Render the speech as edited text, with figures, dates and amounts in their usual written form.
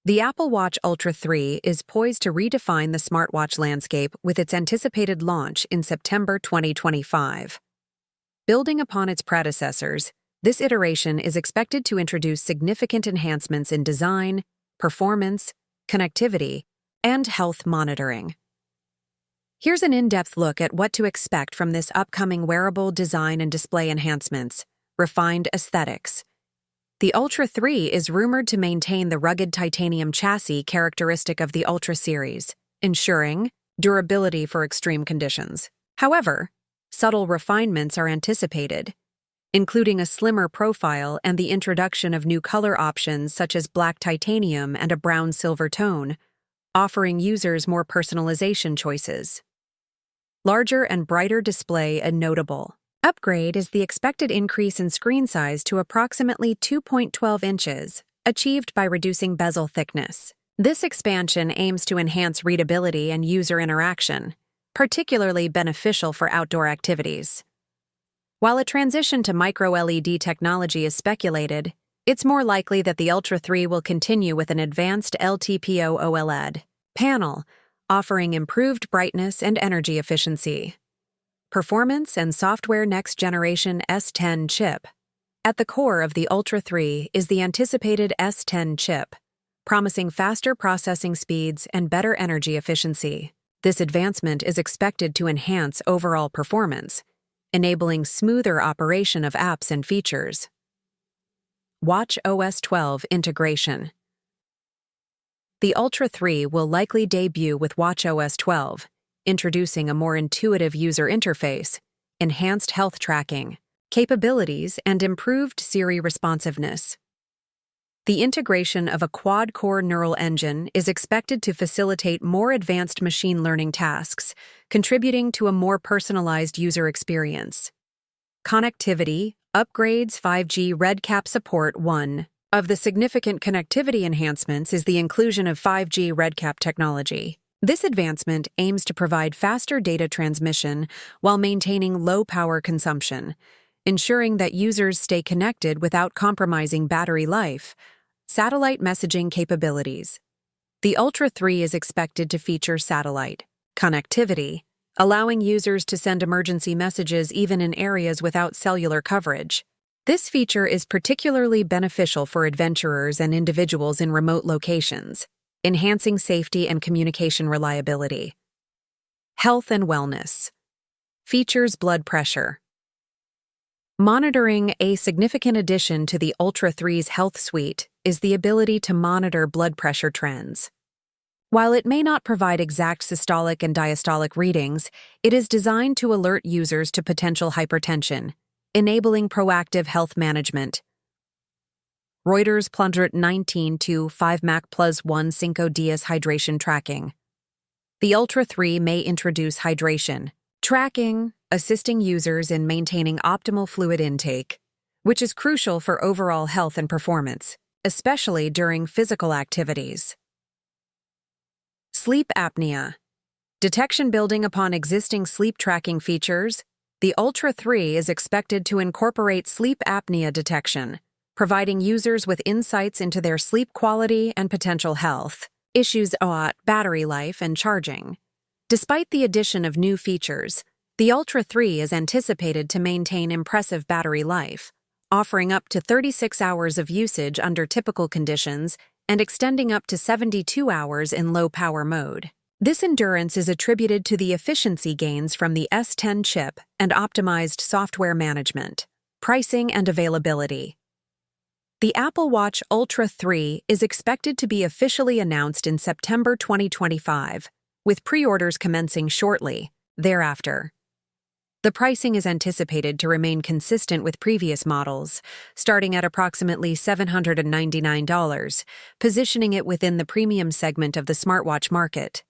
The Apple Watch Ultra 3 is poised to redefine the smartwatch landscape with its anticipated launch in September 2025. Building upon its predecessors, this iteration is expected to introduce significant enhancements in design, performance, connectivity, and health monitoring. Here's an in-depth look at what to expect from this upcoming wearable design and display enhancements. Refined aesthetics. The Ultra 3 is rumored to maintain the rugged titanium chassis characteristic of the Ultra series, ensuring durability for extreme conditions. However, subtle refinements are anticipated, including a slimmer profile and the introduction of new color options such as black titanium and a brown-silver tone, offering users more personalization choices. Larger and brighter display a notable upgrade is the expected increase in screen size to approximately 2.12 inches, achieved by reducing bezel thickness. This expansion aims to enhance readability and user interaction, particularly beneficial for outdoor activities. While a transition to micro-LED technology is speculated, it's more likely that the Ultra 3 will continue with an advanced LTPO OLED panel, offering improved brightness and energy efficiency. Performance and software next-generation S10 chip. At the core of the Ultra 3 is the anticipated S10 chip, promising faster processing speeds and better energy efficiency. This advancement is expected to enhance overall performance, enabling smoother operation of apps and features. watchOS 12 integration. The Ultra 3 will likely debut with watchOS 12, introducing a more intuitive user interface, enhanced health tracking capabilities, and improved Siri responsiveness. The integration of a quad-core neural engine is expected to facilitate more advanced machine learning tasks, contributing to a more personalized user experience. Connectivity upgrades 5G RedCap support. One of the significant connectivity enhancements is the inclusion of 5G RedCap technology. This advancement aims to provide faster data transmission while maintaining low power consumption, ensuring that users stay connected without compromising battery life. Satellite messaging capabilities. The Ultra 3 is expected to feature satellite connectivity, allowing users to send emergency messages even in areas without cellular coverage. This feature is particularly beneficial for adventurers and individuals in remote locations, enhancing safety and communication reliability. Health and wellness. Features blood pressure. Monitoring. A significant addition to the Ultra 3's health suite is the ability to monitor blood pressure trends. While it may not provide exact systolic and diastolic readings, it is designed to alert users to potential hypertension, enabling proactive health management. Reuters plundered 19-5 Mac Plus 1 Cinco Dias hydration tracking. The Ultra 3 may introduce hydration tracking, assisting users in maintaining optimal fluid intake, which is crucial for overall health and performance, especially during physical activities. Sleep apnea. Detection. Building upon existing sleep tracking features, the Ultra 3 is expected to incorporate sleep apnea detection, providing users with insights into their sleep quality and potential health issues, battery life, and charging. Despite the addition of new features, the Ultra 3 is anticipated to maintain impressive battery life, offering up to 36 hours of usage under typical conditions and extending up to 72 hours in low-power mode. This endurance is attributed to the efficiency gains from the S10 chip and optimized software management. Pricing and availability. The Apple Watch Ultra 3 is expected to be officially announced in September 2025, with pre-orders commencing shortly thereafter. The pricing is anticipated to remain consistent with previous models, starting at approximately $799, positioning it within the premium segment of the smartwatch market.